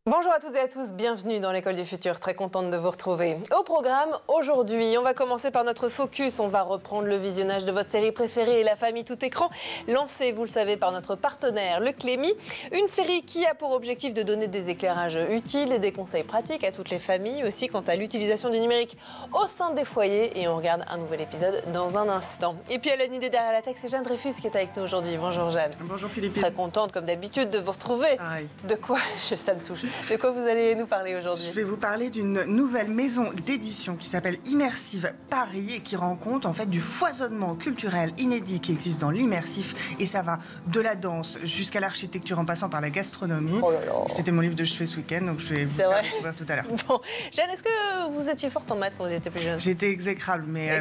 Bonjour à toutes et à tous, bienvenue dans l'École du Futur, très contente de vous retrouver. Au programme, aujourd'hui, on va commencer par notre focus, on va reprendre le visionnage de votre série préférée, La Famille Tout Écran, lancée, vous le savez, par notre partenaire, le Clémy. Une série qui a pour objectif de donner des éclairages utiles et des conseils pratiques à toutes les familles, aussi quant à l'utilisation du numérique au sein des foyers. Et on regarde un nouvel épisode dans un instant. Et puis à la idée derrière la tech, c'est Jeanne Dreyfus qui est avec nous aujourd'hui. Bonjour Jeanne. Bonjour Philippine. Très contente, comme d'habitude, de vous retrouver. Pareil. De quoi ça me touche. De quoi vous allez nous parler aujourd'hui? Je vais vous parler d'une nouvelle maison d'édition qui s'appelle Immersive Paris et qui rend compte en fait du foisonnement culturel inédit qui existe dans l'immersif. Et ça va de la danse jusqu'à l'architecture en passant par la gastronomie. Oh là là. C'était mon livre de chevet ce week-end, donc je vais vous le découvrir tout à l'heure. Bon, Jeanne, est-ce que vous étiez forte en maths quand vous étiez plus jeune? J'étais exécrable, mais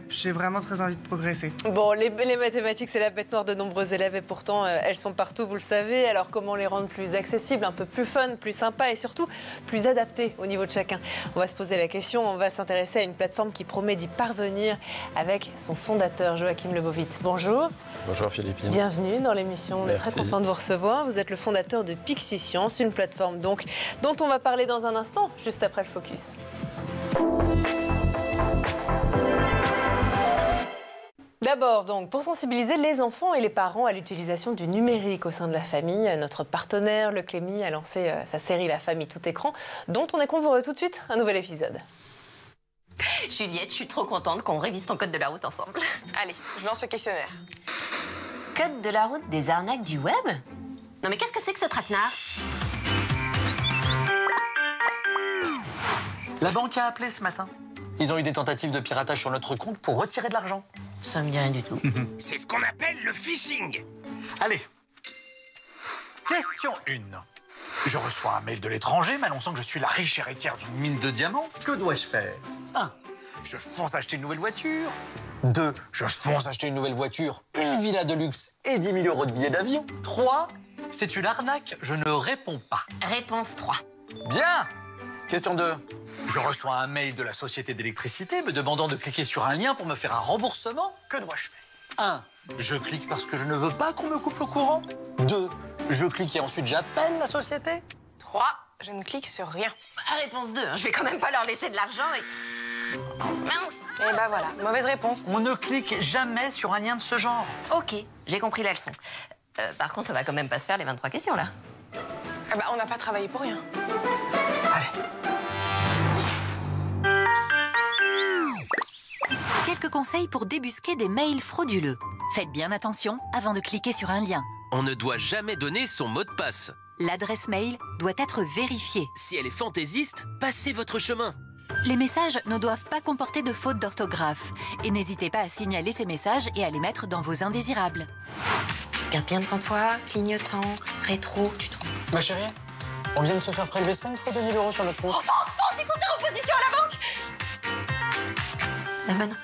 j'ai vraiment très envie de progresser. Bon, les mathématiques, c'est la bête noire de nombreux élèves et pourtant, elles sont partout, vous le savez. Alors, comment les rendre plus accessibles, un peu plus fun, plus sympa et surtout plus adaptées au niveau de chacun? On va se poser la question, on va s'intéresser à une plateforme qui promet d'y parvenir avec son fondateur, Joachim Lebovitz. Bonjour. Bonjour Philippine. Bienvenue dans l'émission, on est très content de vous recevoir. Vous êtes le fondateur de Pixie Science, une plateforme donc dont on va parler dans un instant, juste après le focus. D'abord, donc, pour sensibiliser les enfants et les parents à l'utilisation du numérique au sein de la famille, notre partenaire, le Clémy, a lancé sa série La Famille Tout Écran, dont on est convié tout de suite un nouvel épisode. Juliette, je suis trop contente qu'on révise ton code de la route ensemble. Allez, je lance le questionnaire. Code de la route des arnaques du web? Non mais qu'est-ce que c'est que ce traquenard? La banque a appelé ce matin. Ils ont eu des tentatives de piratage sur notre compte pour retirer de l'argent. Ça me dit rien du tout. C'est ce qu'on appelle le phishing. Allez. Question 1. Je reçois un mail de l'étranger m'annonçant que je suis la riche héritière d'une mine de diamants. Que dois-je faire? 1. Je fonce acheter une nouvelle voiture. 2. Je fonce acheter une nouvelle voiture, une villa de luxe et 10 000 euros de billets d'avion. 3. C'est une arnaque, je ne réponds pas. Réponse 3. Bien. Question 2. Je reçois un mail de la société d'électricité me demandant de cliquer sur un lien pour me faire un remboursement. Que dois-je faire? 1. Je clique parce que je ne veux pas qu'on me coupe le courant. 2. Je clique et ensuite j'appelle la société. 3. Je ne clique sur rien. Réponse 2. Je vais quand même pas leur laisser de l'argent et... Mince. Et bah voilà, mauvaise réponse. On ne clique jamais sur un lien de ce genre. Ok, j'ai compris la leçon. Par contre, ça va quand même pas se faire les 23 questions là. Ah bah on n'a pas travaillé pour rien. Allez. Quelques conseils pour débusquer des mails frauduleux. Faites bien attention avant de cliquer sur un lien. On ne doit jamais donner son mot de passe. L'adresse mail doit être vérifiée. Si elle est fantaisiste, passez votre chemin. Les messages ne doivent pas comporter de fautes d'orthographe. Et n'hésitez pas à signaler ces messages et à les mettre dans vos indésirables. Regarde bien devant toi, clignotant, rétro, tu trompes. Ma chérie, on vient de se faire prélever 5 fois 2000 euros sur notre compte. Oh, fonce, il faut faire opposition à la banque. Ah bah non.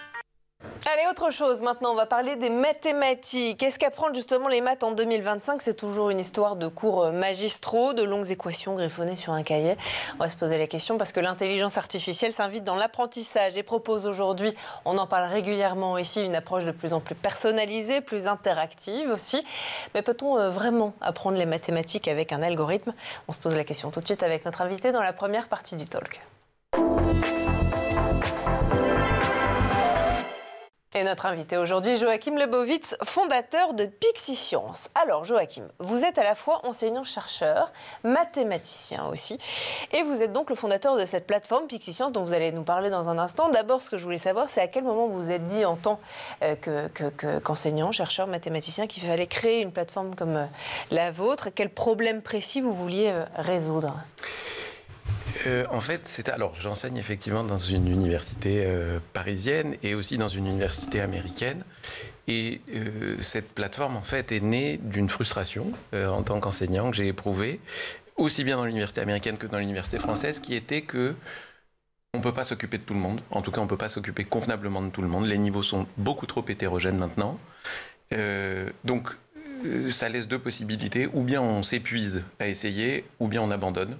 Allez, autre chose, maintenant on va parler des mathématiques. Est-ce qu'apprendre justement les maths en 2025, c'est toujours une histoire de cours magistraux, de longues équations griffonnées sur un cahier? On va se poser la question parce que l'intelligence artificielle s'invite dans l'apprentissage et propose aujourd'hui, on en parle régulièrement ici, une approche de plus en plus personnalisée, plus interactive aussi. Mais peut-on vraiment apprendre les mathématiques avec un algorithme? On se pose la question tout de suite avec notre invité dans la première partie du talk. Et notre invité aujourd'hui, Joachim Lebovitz, fondateur de Pixie Science. Alors Joachim, vous êtes à la fois enseignant-chercheur, mathématicien aussi, et vous êtes donc le fondateur de cette plateforme Pixie Science dont vous allez nous parler dans un instant. D'abord, ce que je voulais savoir, c'est à quel moment vous vous êtes dit en tant qu'enseignant, chercheur, mathématicien, qu'il fallait créer une plateforme comme la vôtre. Quel problème précis vous vouliez résoudre ? En fait, alors j'enseigne effectivement dans une université parisienne et aussi dans une université américaine. Et cette plateforme, en fait, est née d'une frustration en tant qu'enseignant que j'ai éprouvée, aussi bien dans l'université américaine que dans l'université française, qui était que on ne peut pas s'occuper de tout le monde. En tout cas, on ne peut pas s'occuper convenablement de tout le monde. Les niveaux sont beaucoup trop hétérogènes maintenant. Donc, ça laisse deux possibilités. Ou bien on s'épuise à essayer, ou bien on abandonne.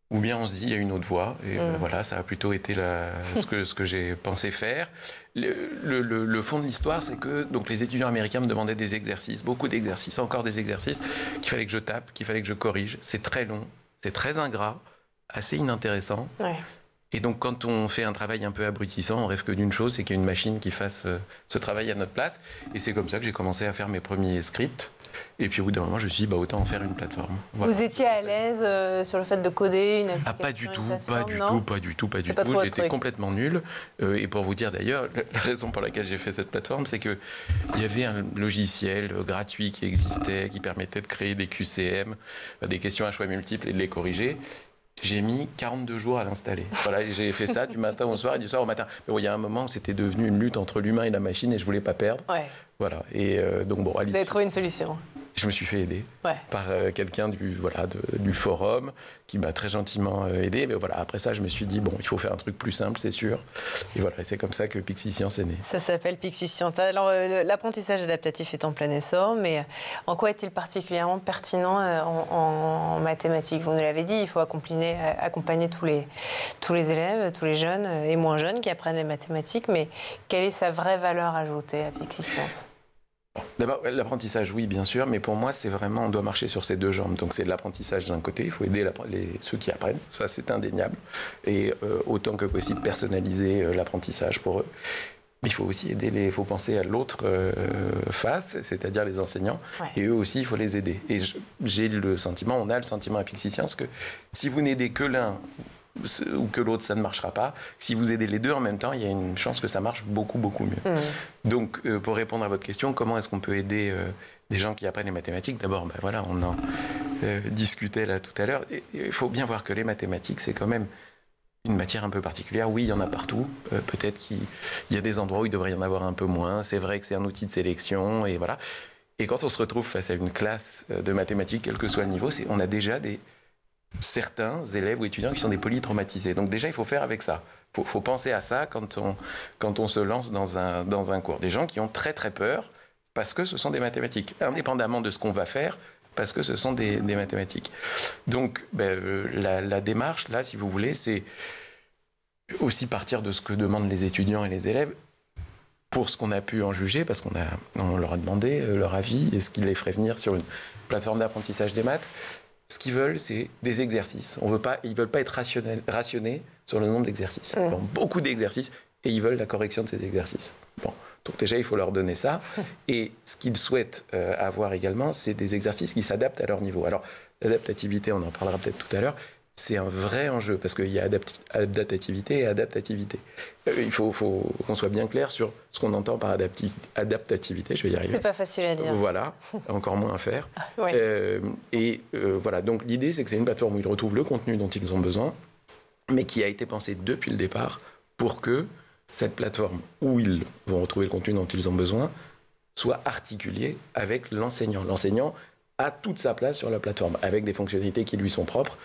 ou bien on se dit il y a une autre voie, et voilà, ça a plutôt été ce que j'ai pensé faire. Le fond de l'histoire, c'est que donc, les étudiants américains me demandaient des exercices, beaucoup d'exercices, encore des exercices, qu'il fallait que je tape, qu'il fallait que je corrige. C'est très long, c'est très ingrat, assez inintéressant. Ouais. Et donc, quand on fait un travail un peu abrutissant, on rêve que d'une chose, c'est qu'il y ait une machine qui fasse ce travail à notre place. Et c'est comme ça que j'ai commencé à faire mes premiers scripts. Et puis, au bout d'un moment, je me suis dit, autant en faire une plateforme. Voilà. Vous étiez à l'aise sur le fait de coder une application? Pas du tout, pas du pas tout. trop votre J'étais truc. complètement nul. Et pour vous dire d'ailleurs, la raison pour laquelle j'ai fait cette plateforme, c'est qu'il y avait un logiciel gratuit qui existait, qui permettait de créer des QCM, des questions à choix multiples et de les corriger. J'ai mis 42 jours à l'installer. Voilà, et j'ai fait ça du matin au soir et du soir au matin. Mais bon, il y a un moment où c'était devenu une lutte entre l'humain et la machine et je voulais pas perdre. Ouais. Voilà. Et donc bon, Vous avez trouvé une solution. je me suis fait aider Ouais. par quelqu'un du forum qui m'a très gentiment aidé. Mais voilà, après ça, je me suis dit, bon, il faut faire un truc plus simple, c'est sûr. Et voilà, et c'est comme ça que Pixie Science est né. Ça s'appelle Pixie Science. Alors, l'apprentissage adaptatif est en plein essor, mais en quoi est-il particulièrement pertinent en mathématiques? Vous nous l'avez dit, il faut accompagner tous les élèves, tous les jeunes et moins jeunes qui apprennent les mathématiques, mais quelle est sa vraie valeur ajoutée à Pixie Science? D'abord, l'apprentissage, oui, bien sûr, mais pour moi, c'est vraiment, on doit marcher sur ses deux jambes. Donc, c'est de l'apprentissage d'un côté, il faut aider ceux qui apprennent, ça, c'est indéniable. Et autant que possible, personnaliser l'apprentissage pour eux. Mais il faut aussi il faut penser à l'autre face, c'est-à-dire les enseignants. Ouais. Et eux aussi, il faut les aider. Et on a le sentiment à Pixie Science que si vous n'aidez que l'un, ou que l'autre, ça ne marchera pas. Si vous aidez les deux en même temps, il y a une chance que ça marche beaucoup, beaucoup mieux. Donc, pour répondre à votre question, comment est-ce qu'on peut aider des gens qui apprennent les mathématiques? D'abord, voilà, on en discutait là tout à l'heure. Il faut bien voir que les mathématiques, c'est quand même une matière un peu particulière. Oui, il y en a partout. Peut-être qu'il y a des endroits où il devrait y en avoir un peu moins. C'est vrai que c'est un outil de sélection, et voilà. Et quand on se retrouve face à une classe de mathématiques, quel que soit le niveau, on a déjà certains élèves ou étudiants qui sont des polytraumatisés. Donc déjà, il faut faire avec ça. Il faut penser à ça quand on se lance dans un cours. Des gens qui ont très très peur parce que ce sont des mathématiques, indépendamment de ce qu'on va faire, parce que ce sont des mathématiques. Donc la démarche, là, si vous voulez, c'est aussi partir de ce que demandent les étudiants et les élèves pour ce qu'on a pu en juger, parce qu'on leur a demandé leur avis et ce qui les ferait venir sur une plateforme d'apprentissage des maths. Ce qu'ils veulent, c'est des exercices. Ils ne veulent pas être rationnés sur le nombre d'exercices. Ils ont beaucoup d'exercices et ils veulent la correction de ces exercices. Bon, donc déjà, il faut leur donner ça. Et ce qu'ils souhaitent avoir également, c'est des exercices qui s'adaptent à leur niveau. Alors, l'adaptativité, on en parlera peut-être tout à l'heure, c'est un vrai enjeu parce qu'il y a adaptativité et adaptativité. Il faut qu'on soit bien clair sur ce qu'on entend par adaptativité. Je vais y arriver. C'est pas facile à dire. Voilà, encore moins à faire. Ouais. Voilà, donc l'idée, c'est que c'est une plateforme où ils retrouvent le contenu dont ils ont besoin, mais qui a été pensée depuis le départ pour que cette plateforme où ils vont retrouver le contenu dont ils ont besoin soit articulée avec l'enseignant. L'enseignant a toute sa place sur la plateforme, avec des fonctionnalités qui lui sont propres,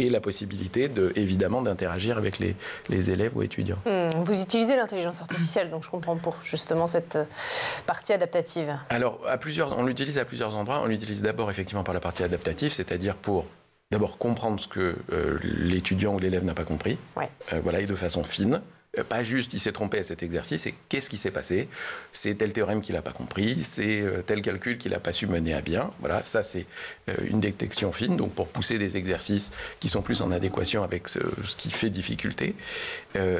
et la possibilité, évidemment, d'interagir avec les élèves ou étudiants. Vous utilisez l'intelligence artificielle, donc je comprends, pour justement cette partie adaptative. Alors, on l'utilise à plusieurs endroits. On l'utilise d'abord, effectivement, par la partie adaptative, c'est-à-dire pour d'abord comprendre ce que l'étudiant ou l'élève n'a pas compris, voilà, et de façon fine. Pas juste, il s'est trompé à cet exercice, c'est qu'est-ce qui s'est passé? C'est tel théorème qu'il n'a pas compris, c'est tel calcul qu'il n'a pas su mener à bien. Voilà, ça c'est une détection fine, donc pour pousser des exercices qui sont plus en adéquation avec ce qui fait difficulté.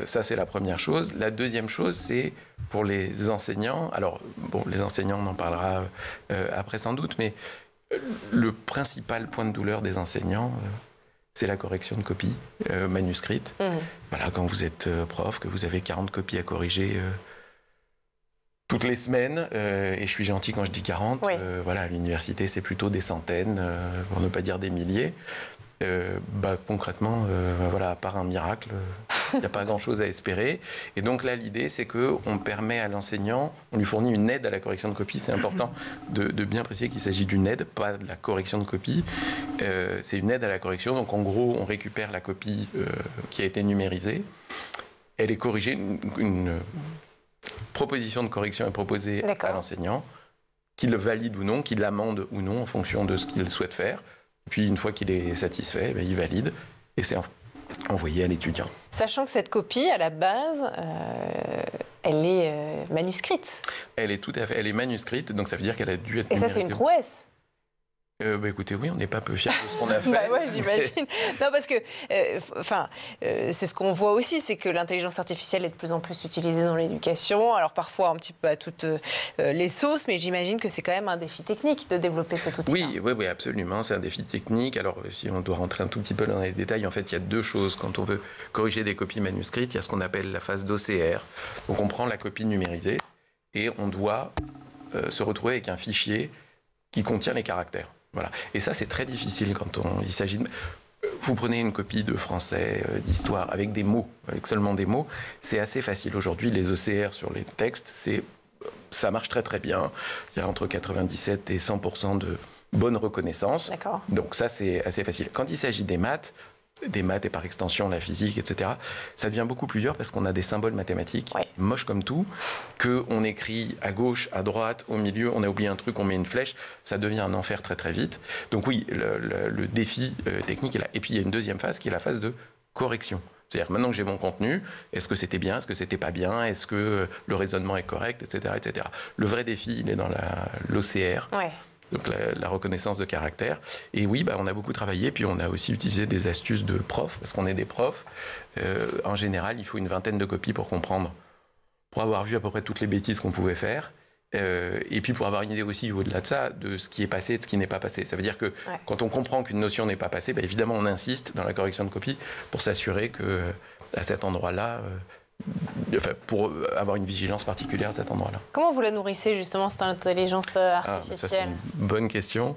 Ça c'est la première chose. La deuxième chose, c'est pour les enseignants. Alors, bon, les enseignants, on en parlera après sans doute, mais le principal point de douleur des enseignants, c'est la correction de copies manuscrites. Voilà, quand vous êtes prof, que vous avez 40 copies à corriger toutes les semaines, et je suis gentil quand je dis 40, voilà, à l'université, c'est plutôt des centaines, pour ne pas dire des milliers. Concrètement, voilà, à part un miracle, il n'y a pas grand-chose à espérer. Et donc là, l'idée, c'est qu'on permet à l'enseignant, on lui fournit une aide à la correction de copie. C'est important de bien préciser qu'il s'agit d'une aide, pas de la correction de copie. C'est une aide à la correction. Donc en gros, on récupère la copie qui a été numérisée. Elle est corrigée. Une proposition de correction est proposée à l'enseignant, qu'il le valide ou non, qu'il l'amende ou non en fonction de ce qu'il souhaite faire. Puis une fois qu'il est satisfait, il valide. et c'est envoyé à l'étudiant. Sachant que cette copie, à la base, elle est manuscrite. Elle est tout à fait, elle est manuscrite, donc ça veut dire qu'elle a dû être Et ça, numérisée. c'est une prouesse. Écoutez, oui, on n'est pas peu fiers de ce qu'on a fait. Bah ouais, j'imagine. Non, parce que, c'est ce qu'on voit aussi, c'est que l'intelligence artificielle est de plus en plus utilisée dans l'éducation. Alors parfois un petit peu à toutes les sauces, mais j'imagine que c'est quand même un défi technique de développer cet outil. Oui, absolument. C'est un défi technique. Alors, si on doit rentrer un tout petit peu dans les détails, en fait, il y a deux choses. Quand on veut corriger des copies manuscrites, il y a ce qu'on appelle la phase d'OCR. Donc, on prend la copie numérisée et on doit se retrouver avec un fichier qui contient les caractères. Voilà. Et ça, c'est très difficile quand il s'agit de... Vous prenez une copie de français, d'histoire, avec des mots, avec seulement des mots, c'est assez facile. Aujourd'hui, les OCR sur les textes, ça marche très très bien. Il y a entre 97 et 100% de bonne reconnaissance. D'accord. Donc ça, c'est assez facile. Quand il s'agit des maths et par extension la physique, etc., ça devient beaucoup plus dur parce qu'on a des symboles mathématiques, moches comme tout, qu'on écrit à gauche, à droite, au milieu, on a oublié un truc, on met une flèche, ça devient un enfer très très vite. Donc oui, le défi technique est là. Et puis il y a une deuxième phase qui est la phase de correction. C'est-à-dire, maintenant que j'ai mon contenu, est-ce que c'était bien, est-ce que c'était pas bien, est-ce que le raisonnement est correct, etc., etc. Le vrai défi, il est dans l'OCR. Ouais. Donc la reconnaissance de caractère. Et oui, on a beaucoup travaillé, puis on a aussi utilisé des astuces de profs, parce qu'on est des profs. En général, il faut une vingtaine de copies pour comprendre, pour avoir vu à peu près toutes les bêtises qu'on pouvait faire, et puis pour avoir une idée aussi, au-delà de ça, de ce qui est passé et de ce qui n'est pas passé. Ça veut dire que quand on comprend qu'une notion n'est pas passée, évidemment, on insiste dans la correction de copie pour s'assurer qu'à cet endroit-là... pour avoir une vigilance particulière à cet endroit-là. Comment vous la nourrissez justement, cette intelligence artificielle? Ça, c'est une bonne question.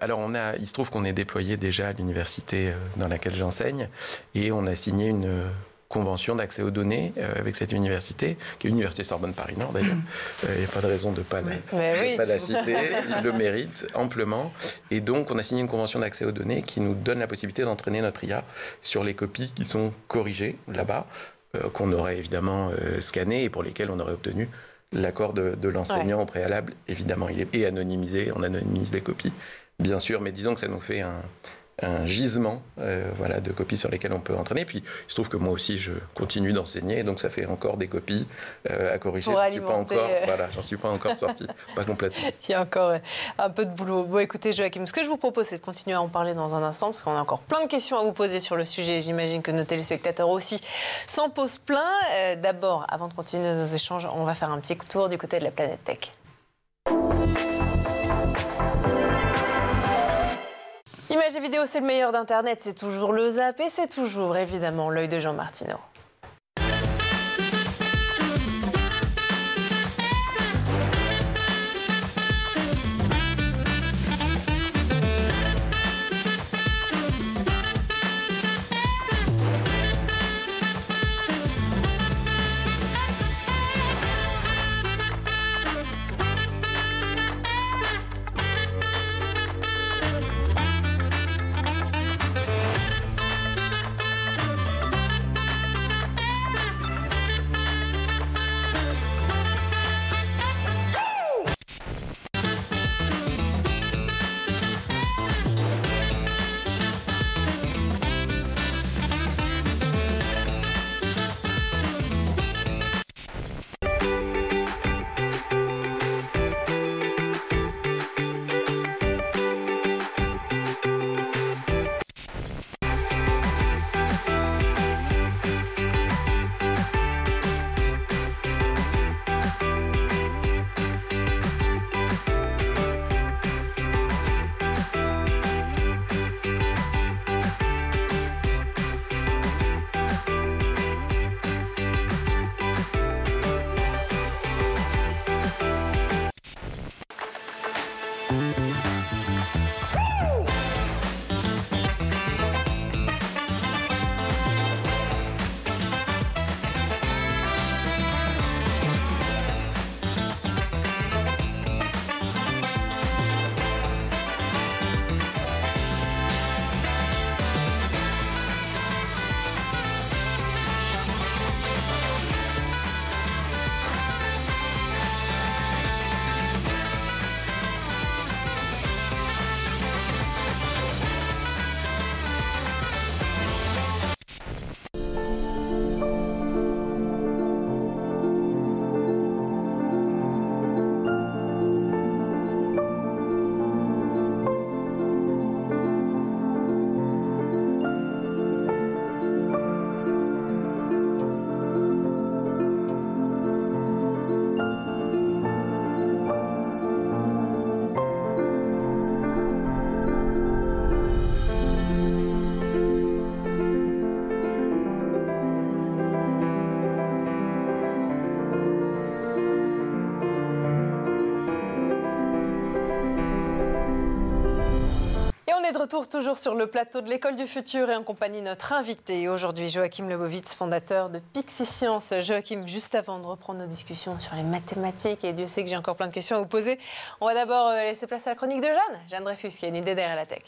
Alors, il se trouve qu'on est déployé déjà à l'université dans laquelle j'enseigne et on a signé une convention d'accès aux données avec cette université, qui est l'université Sorbonne Paris-Nord d'ailleurs. Il n'y a pas de raison de ne pas la citer. Il le mérite amplement. Et donc, on a signé une convention d'accès aux données qui nous donne la possibilité d'entraîner notre IA sur les copies qui sont corrigées là-bas, qu'on aurait évidemment scanné et pour lesquels on aurait obtenu l'accord de l'enseignant au préalable. Évidemment, il est anonymisé, on anonymise des copies, bien sûr, mais disons que ça nous fait un gisement de copies sur lesquelles on peut entraîner. Puis il se trouve que moi aussi, je continue d'enseigner, donc ça fait encore des copies à corriger. J'en suis pas encore sorti, pas complètement. Il y a encore un peu de boulot. Bon, écoutez, Joachim, ce que je vous propose, c'est de continuer à en parler dans un instant, parce qu'on a encore plein de questions à vous poser sur le sujet. J'imagine que nos téléspectateurs aussi s'en posent plein. D'abord, avant de continuer nos échanges, on va faire un petit tour du côté de la planète tech. Images et vidéos, c'est le meilleur d'Internet, c'est toujours le Zap et c'est toujours évidemment l'œil de Jean Martineau. on est de retour toujours sur le plateau de l'École du Futur et en compagnie de notre invité aujourd'hui, Joachim Lebovitz, fondateur de Pixie Science. Joachim, juste avant de reprendre nos discussions sur les mathématiques, et Dieu sait que j'ai encore plein de questions à vous poser, on va d'abord laisser place à la chronique de Jeanne Dreyfus, qui a une idée derrière la tech.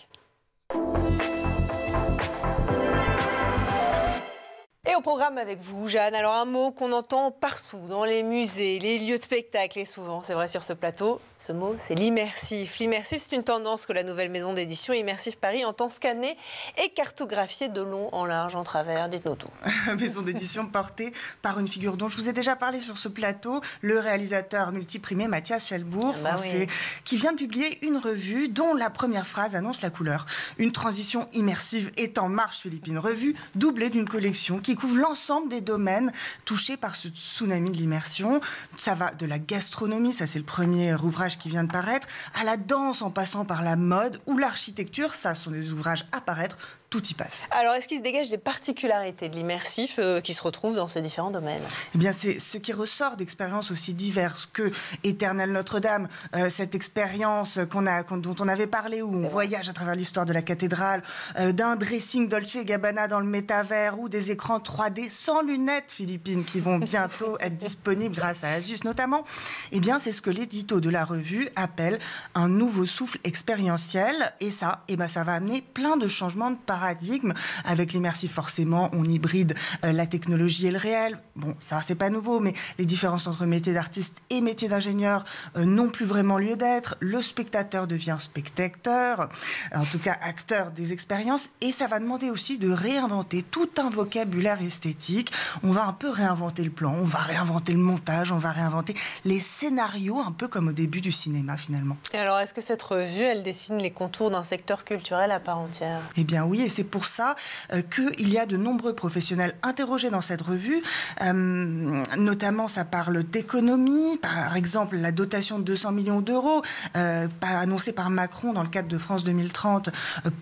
Et au programme avec vous, Jeanne, alors un mot qu'on entend partout, dans les musées, les lieux de spectacle, et souvent, c'est vrai sur ce plateau, ce mot, c'est l'immersif. L'immersif, c'est une tendance que la nouvelle maison d'édition Immersif Paris entend scanner et cartographier de long en large, en travers. Dites-nous tout. Maison d'édition portée par une figure dont je vous ai déjà parlé sur ce plateau, le réalisateur multiprimé Mathias Chelbourg, français, qui vient de publier une revue dont la première phrase annonce la couleur. Une transition immersive est en marche, Philippe. Une revue doublée d'une collection qui couvre l'ensemble des domaines touchés par ce tsunami de l'immersion. Ça va de la gastronomie, ça c'est le premier ouvrage qui vient de paraître, à la danse en passant par la mode ou l'architecture, ça sont des ouvrages à paraître. Tout y passe. Alors, est-ce qu'il se dégage des particularités de l'immersif qui se retrouvent dans ces différents domaines ? Eh bien, c'est ce qui ressort d'expériences aussi diverses que Éternel Notre-Dame, cette expérience dont on avait parlé, où on voyage à travers l'histoire de la cathédrale, d'un dressing Dolce & Gabbana dans le métavers, ou des écrans 3D sans lunettes philippines qui vont bientôt être disponibles grâce à Asus notamment. Eh bien, c'est ce que l'édito de la revue appelle un nouveau souffle expérientiel. Et ça, ça va amener plein de changements de paradigme. Avec l'immersif, forcément, on hybride la technologie et le réel. Bon, ça, c'est pas nouveau, mais les différences entre métiers d'artiste et métiers d'ingénieur n'ont plus vraiment lieu d'être. Le spectateur devient spectateur, en tout cas acteur des expériences, et ça va demander aussi de réinventer tout un vocabulaire esthétique. On va un peu réinventer le plan, on va réinventer le montage, on va réinventer les scénarios, un peu comme au début du cinéma, finalement. Et alors, est-ce que cette revue, elle dessine les contours d'un secteur culturel à part entière ? Eh bien oui, et c'est pour ça qu'il y a de nombreux professionnels interrogés dans cette revue. Notamment, ça parle d'économie. Par exemple, la dotation de 200 millions d'euros annoncée par Macron dans le cadre de France 2030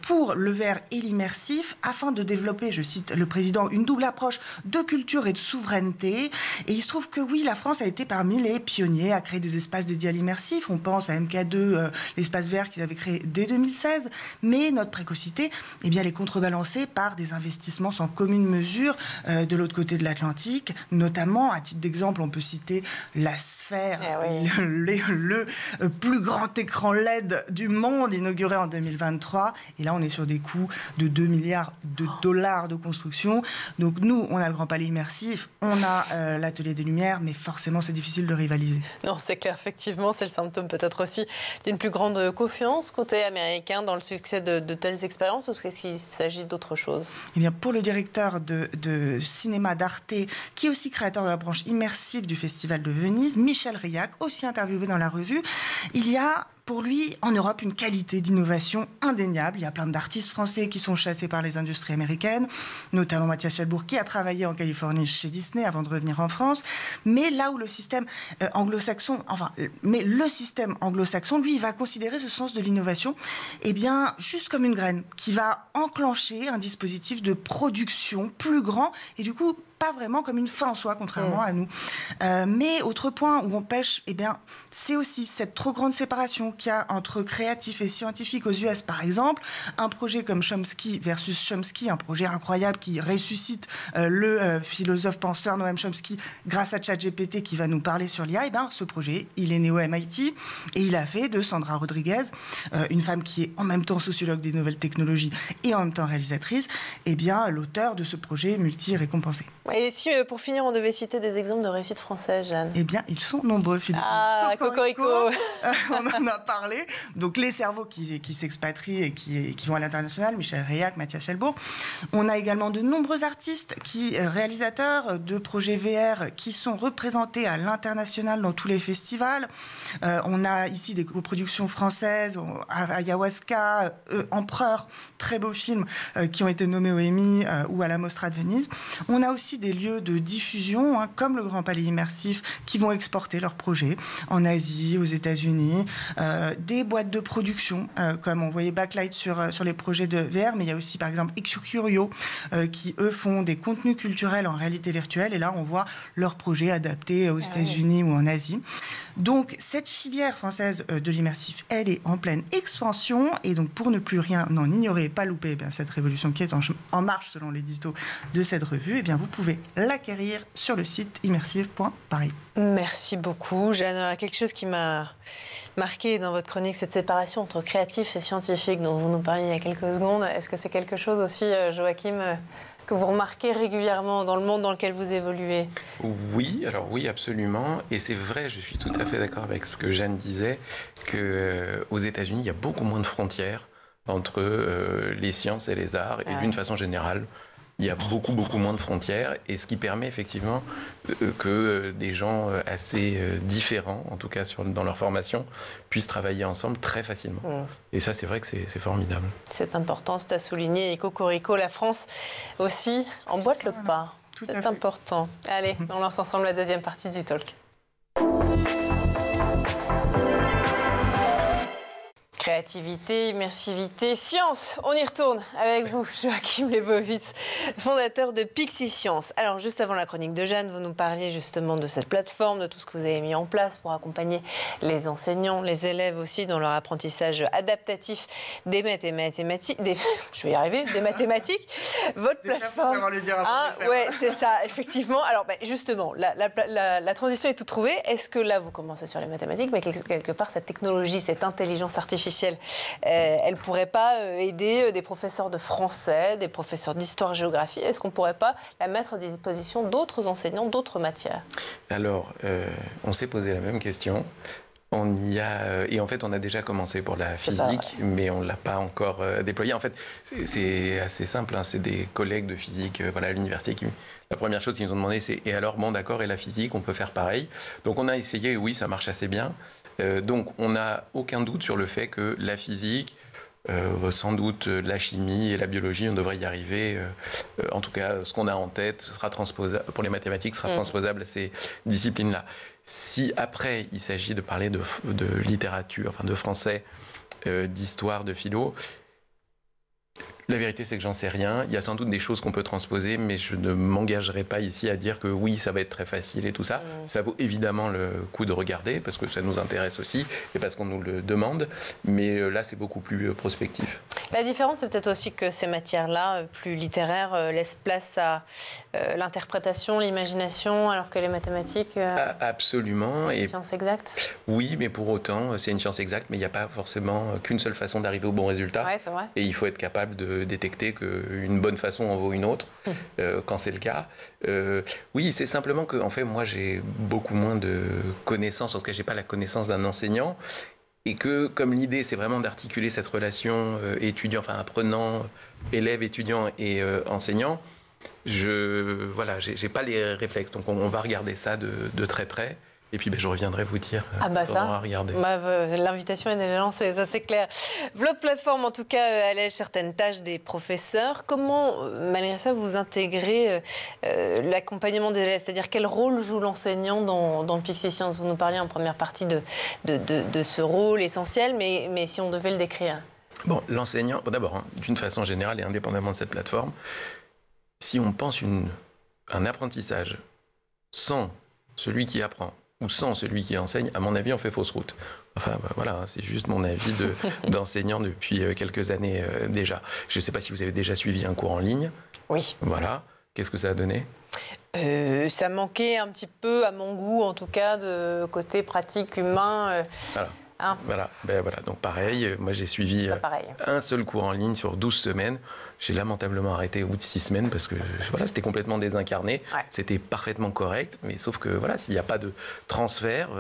pour le VR et l'immersif, afin de développer, je cite le président, une double approche de culture et de souveraineté. Et il se trouve que oui, la France a été parmi les pionniers à créer des espaces dédiés à l'immersif. On pense à MK2, l'espace VR qu'ils avaient créé dès 2016. Mais notre précocité, eh bien, elle est contrebalancée par des investissements sans commune mesure de l'autre côté de l'Atlantique. Notamment, à titre d'exemple, on peut citer la Sphère, le plus grand écran LED du monde, inauguré en 2023. Et là, on est sur des coûts de 2 milliards de dollars de construction. Donc nous, on a le Grand Palais immersif, on a l'Atelier des Lumières, mais forcément, c'est difficile de rivaliser. Non, c'est clair, effectivement, c'est le symptôme peut-être aussi d'une plus grande confiance côté américain dans le succès de telles expériences, ou est-ce qu'il s'agit d'autre chose ? Eh bien, pour le directeur de cinéma d'Arte, qui est aussi créateur de la branche immersive du Festival de Venise, Michel Reillac, aussi interviewé dans la revue, il y a pour lui, en Europe, une qualité d'innovation indéniable. Il y a plein d'artistes français qui sont chassés par les industries américaines, notamment Mathias Chelbourg, qui a travaillé en Californie chez Disney avant de revenir en France. Mais là où le système anglo-saxon, lui, il va considérer ce sens de l'innovation, eh bien, juste comme une graine qui va enclencher un dispositif de production plus grand et du coup, pas vraiment comme une fin en soi, contrairement à nous. Mais autre point où on pêche, eh bien, c'est aussi cette trop grande séparation qu'il y a entre créatifs et scientifiques aux US, par exemple. Un projet comme Chomsky versus Chomsky, un projet incroyable qui ressuscite le philosophe-penseur Noam Chomsky grâce à ChatGPT qui va nous parler sur l'IA. Eh bien, ce projet, il est né au MIT et il a fait de Sandra Rodriguez, une femme qui est en même temps sociologue des nouvelles technologies et en même temps réalisatrice, eh bien, l'auteur de ce projet multi-récompensé. Et si, pour finir, on devait citer des exemples de réussite française, Jeanne ? Eh bien, ils sont nombreux, Philippe. Ah, Cocorico. On en a parlé. Donc, les cerveaux qui s'expatrient et qui vont à l'international, Michel Reillac, Mathias Chelbourg. On a également de nombreux artistes, réalisateurs de projets VR qui sont représentés à l'international dans tous les festivals. On a ici des coproductions françaises, Ayahuasca, Empereur, très beaux films qui ont été nommés au Emmy ou à la Mostra de Venise. On a aussi des lieux de diffusion, comme le Grand Palais immersif, qui vont exporter leurs projets en Asie, aux États-Unis. Des boîtes de production, comme on voyait Backlight sur les projets de VR, mais il y a aussi, par exemple, Excurio, qui, eux, font des contenus culturels en réalité virtuelle. Et là, on voit leurs projets adaptés aux États-Unis ou en Asie. Donc, cette filière française de l'immersif, elle est en pleine expansion. Et donc, pour ne plus rien en ignorer et pas louper cette révolution qui est en marche selon l'édito de cette revue, eh bien, vous pouvez l'acquérir sur le site immersive.paris. Merci beaucoup. Jeanne, quelque chose qui m'a marqué dans votre chronique, cette séparation entre créatif et scientifique dont vous nous parliez il y a quelques secondes. Est-ce que c'est quelque chose aussi, Joachim, que vous remarquez régulièrement dans le monde dans lequel vous évoluez? Oui, alors oui, absolument. Et c'est vrai, je suis tout à fait d'accord avec ce que Jeanne disait, qu'aux États-Unis, il y a beaucoup moins de frontières entre les sciences et les arts. Et d'une façon générale, il y a beaucoup moins de frontières, et ce qui permet effectivement que des gens assez différents, en tout cas dans leur formation, puissent travailler ensemble très facilement. Et ça, c'est vrai que c'est formidable. C'est important, c'est à souligner. Et Cocorico, la France aussi emboîte le pas. C'est important. Allez, on lance ensemble la deuxième partie du talk. Créativité, immersivité, science. On y retourne avec vous, Joachim Lebovitz, fondateur de Pixie Science. Alors, juste avant la chronique de Jeanne, vous nous parliez justement de cette plateforme, de tout ce que vous avez mis en place pour accompagner les enseignants, les élèves aussi dans leur apprentissage adaptatif des mathématiques. Je vais y arriver, des mathématiques. Votre plateforme. Ouais, c'est ça, effectivement. Alors, justement, la transition est toute trouvée. Est-ce que là, vous commencez sur les mathématiques, mais quelque part, cette technologie, cette intelligence artificielle, elle ne pourrait pas aider des professeurs de français, des professeurs d'histoire-géographie? Est-ce qu'on ne pourrait pas la mettre à disposition d'autres enseignants, d'autres matières? Alors, on s'est posé la même question. On y a, et en fait, on a déjà commencé pour la physique, mais on ne l'a pas encore déployé. En fait, c'est assez simple, hein, c'est des collègues de physique à l'université qui... La première chose qu'ils nous ont demandé, c'est « Et alors, bon d'accord, et la physique, on peut faire pareil ?» Donc on a essayé, oui, ça marche assez bien. Donc on n'a aucun doute sur le fait que la physique, sans doute la chimie et la biologie, on devrait y arriver. En tout cas, ce qu'on a en tête sera transposable, pour les mathématiques, sera transposable à ces disciplines-là. Si après, il s'agit de parler de littérature, enfin de français, d'histoire, de philo, la vérité, c'est que j'en sais rien. Il y a sans doute des choses qu'on peut transposer, mais je ne m'engagerai pas ici à dire que oui, ça va être très facile et tout ça. Ça vaut évidemment le coup de regarder, parce que ça nous intéresse aussi, et parce qu'on nous le demande. Mais là, c'est beaucoup plus prospectif. La différence, c'est peut-être aussi que ces matières-là, plus littéraires, laissent place à l'interprétation, l'imagination, alors que les mathématiques... Absolument. C'est une science exacte. Oui, mais pour autant, c'est une science exacte, mais il n'y a pas forcément qu'une seule façon d'arriver au bon résultat. Ouais, c'est vrai. Et il faut être capable de détecter qu'une bonne façon en vaut une autre, quand c'est le cas. Oui, c'est simplement que, en fait, moi, j'ai beaucoup moins de connaissances, en tout cas, je n'ai pas la connaissance d'un enseignant, et que, comme l'idée, c'est vraiment d'articuler cette relation étudiant, enfin, apprenant, élève, étudiant et enseignant, j'ai pas les réflexes. Donc, on va regarder ça de très près. Et puis je reviendrai vous dire ça, regarder. L'invitation est déjà lancée, ça c'est clair. Votre plateforme, en tout cas, allège certaines tâches des professeurs. Comment, malgré ça, vous intégrez l'accompagnement des élèves? C'est-à-dire, quel rôle joue l'enseignant dans Pixie Science? Vous nous parliez en première partie de ce rôle essentiel, mais si on devait le décrire. Bon, l'enseignant, d'abord, d'une façon générale et indépendamment de cette plateforme, si on pense un apprentissage sans celui qui apprend, ou sans celui qui enseigne, à mon avis, on fait fausse route. Enfin, voilà, c'est juste mon avis d'enseignant depuis quelques années déjà. Je ne sais pas si vous avez déjà suivi un cours en ligne. Oui. Voilà. Qu'est-ce que ça a donné? Ça manquait un petit peu, à mon goût, en tout cas, de côté pratique, humain. Voilà. Voilà. Donc pareil, moi j'ai suivi un seul cours en ligne sur 12 semaines. J'ai lamentablement arrêté au bout de 6 semaines parce que c'était complètement désincarné. Ouais. C'était parfaitement correct, mais sauf que s'il n'y a pas de transfert,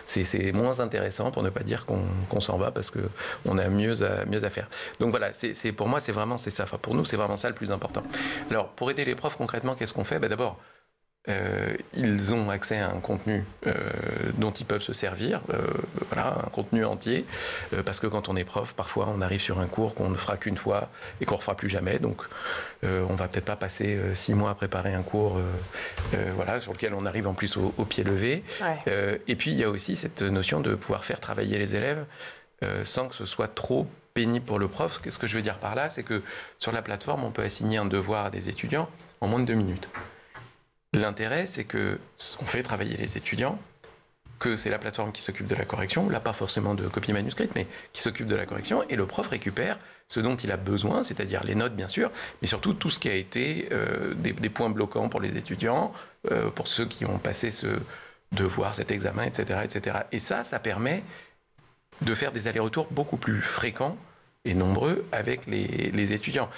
c'est moins intéressant, pour ne pas dire qu'on s'en va, parce qu'on a mieux à faire. Donc voilà, pour moi, c'est vraiment ça. Enfin, pour nous, c'est vraiment ça le plus important. Alors, pour aider les profs, concrètement, qu'est-ce qu'on fait? D'abord, ils ont accès à un contenu dont ils peuvent se servir, un contenu entier, parce que quand on est prof, parfois on arrive sur un cours qu'on ne fera qu'une fois et qu'on ne refera plus jamais, donc on va peut-être pas passer 6 mois à préparer un cours sur lequel on arrive en plus au pied levé. Ouais. Et puis il y a aussi cette notion de pouvoir faire travailler les élèves sans que ce soit trop pénible pour le prof. Ce que je veux dire par là, c'est que sur la plateforme, on peut assigner un devoir à des étudiants en moins de 2 minutes. L'intérêt, c'est qu'on fait travailler les étudiants, que c'est la plateforme qui s'occupe de la correction, là pas forcément de copie manuscrite, mais qui s'occupe de la correction, et le prof récupère ce dont il a besoin, c'est-à-dire les notes bien sûr, mais surtout tout ce qui a été des points bloquants pour les étudiants, pour ceux qui ont passé ce devoir, cet examen, etc., etc. Et ça permet de faire des allers-retours beaucoup plus fréquents et nombreux avec les étudiants.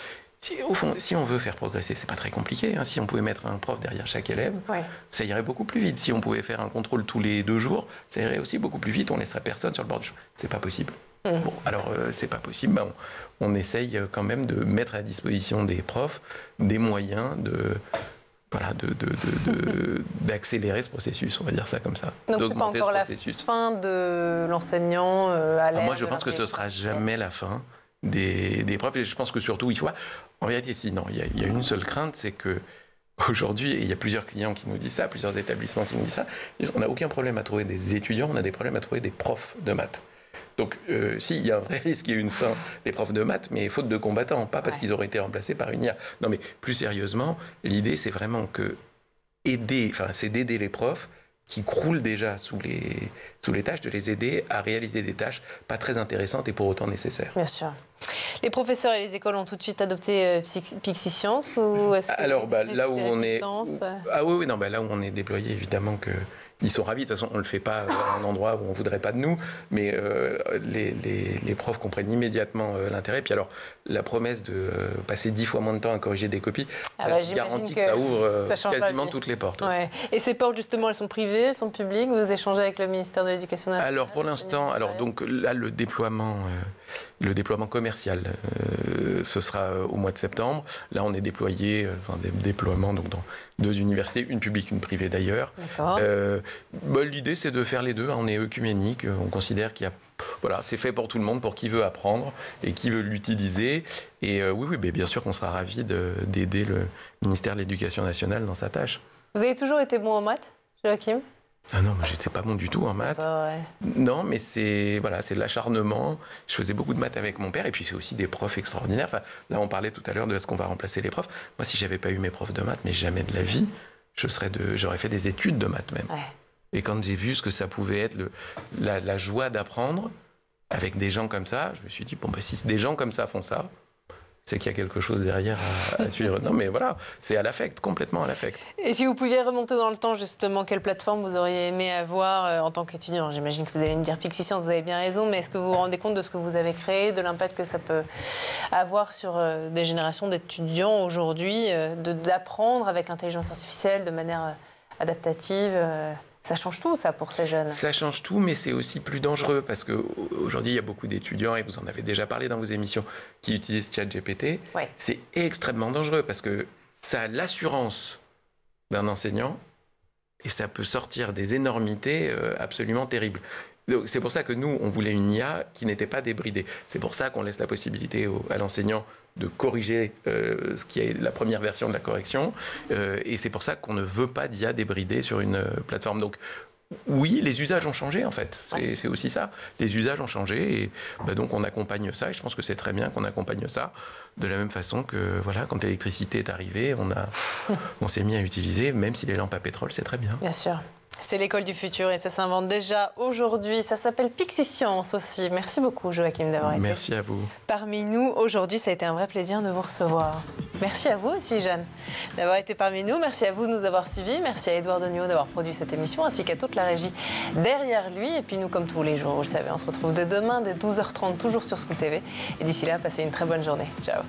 Au fond, si on veut faire progresser, c'est pas très compliqué. Si on pouvait mettre un prof derrière chaque élève, ça irait beaucoup plus vite. Si on pouvait faire un contrôle tous les 2 jours, ça irait aussi beaucoup plus vite. On laisserait personne sur le bord du chemin. C'est pas possible. Bon, alors c'est pas possible. On essaye quand même de mettre à disposition des profs des moyens d'accélérer ce processus, on va dire ça comme ça. Donc c'est pas encore la fin de l'enseignant à l'ère. Moi, je pense que ce sera jamais la fin des profs. Et je pense que surtout, il faut... En vérité, sinon, il y a une seule crainte, c'est que aujourd'hui, et il y a plusieurs clients qui nous disent ça, plusieurs établissements qui nous disent ça, on n'a aucun problème à trouver des étudiants, on a des problèmes à trouver des profs de maths. Donc, il y a un vrai risque qu'il y ait une fin des profs de maths, mais faute de combattants, pas parce qu'ils auraient été remplacés par une IA. Non, mais plus sérieusement, l'idée, c'est vraiment c'est d'aider les profs qui croulent déjà sous les tâches, de les aider à réaliser des tâches pas très intéressantes et pour autant nécessaires. Bien sûr. Les professeurs et les écoles ont tout de suite adopté Pixiscience ou est-ce que alors là où on est là où on est déployé, évidemment que ils sont ravis. De toute façon, on ne le fait pas à un endroit où on ne voudrait pas de nous, mais les profs comprennent immédiatement l'intérêt. Puis alors, la promesse de passer 10 fois moins de temps à corriger des copies, je garantis que ça ouvre quasiment toutes les portes. Ouais. Et ces portes, justement, elles sont privées, elles sont publiques? Vous échangez avec le ministère de l'Éducation nationale? Alors, pour l'instant, donc là, le déploiement commercial, ce sera au mois de septembre. Là, on est déployé, des déploiements donc, dans 2 universités, une publique, une privée d'ailleurs. L'idée, c'est de faire les deux. On est œcuménique. On considère qu'il y a... Voilà, c'est fait pour tout le monde, pour qui veut apprendre et qui veut l'utiliser. Et bien sûr qu'on sera ravis d'aider le ministère de l'Éducation nationale dans sa tâche. Vous avez toujours été bon en maths, Joachim? Ah non, moi j'étais pas bon du tout en maths. Non, mais c'est de l'acharnement. Je faisais beaucoup de maths avec mon père et puis c'est aussi des profs extraordinaires. Enfin, là, on parlait tout à l'heure de est-ce qu'on va remplacer les profs. Moi, si j'avais pas eu mes profs de maths, mais jamais de la vie, j'aurais fait des études de maths même. Et quand j'ai vu ce que ça pouvait être la joie d'apprendre avec des gens comme ça, je me suis dit si des gens comme ça font ça, c'est qu'il y a quelque chose derrière à suivre. Non, mais voilà, c'est à l'affect, complètement à l'affect. Et si vous pouviez remonter dans le temps, justement, quelle plateforme vous auriez aimé avoir en tant qu'étudiant? J'imagine que vous allez me dire Pixiscience, vous avez bien raison, mais est-ce que vous vous rendez compte de ce que vous avez créé, de l'impact que ça peut avoir sur des générations d'étudiants aujourd'hui, d'apprendre avec l'intelligence artificielle de manière adaptative Ça change tout, ça, pour ces jeunes. Ça change tout, mais c'est aussi plus dangereux parce qu'aujourd'hui, il y a beaucoup d'étudiants, et vous en avez déjà parlé dans vos émissions, qui utilisent ChatGPT. C'est extrêmement dangereux parce que ça a l'assurance d'un enseignant et ça peut sortir des énormités absolument terribles. C'est pour ça que nous, on voulait une IA qui n'était pas débridée. C'est pour ça qu'on laisse la possibilité à l'enseignant de corriger ce qui est la première version de la correction. Et c'est pour ça qu'on ne veut pas d'IA débridée sur une plateforme. Donc, oui, les usages ont changé, en fait. C'est aussi ça. Les usages ont changé. Et donc, on accompagne ça. Et je pense que c'est très bien qu'on accompagne ça. De la même façon que, voilà, quand l'électricité est arrivée, on s'est mis à utiliser, même si les lampes à pétrole, c'est très bien. Bien sûr. C'est l'école du futur et ça s'invente déjà aujourd'hui. Ça s'appelle Pixiscience aussi. Merci beaucoup, Joachim, d'avoir été Merci à vous. Parmi nous aujourd'hui. Ça a été un vrai plaisir de vous recevoir. Merci à vous aussi, Jeanne, d'avoir été parmi nous. Merci à vous de nous avoir suivis. Merci à Édouard Degnaud d'avoir produit cette émission, ainsi qu'à toute la régie derrière lui. Et puis nous, comme tous les jours, vous le savez, on se retrouve dès demain, dès 12h30, toujours sur School TV. Et d'ici là, passez une très bonne journée. Ciao.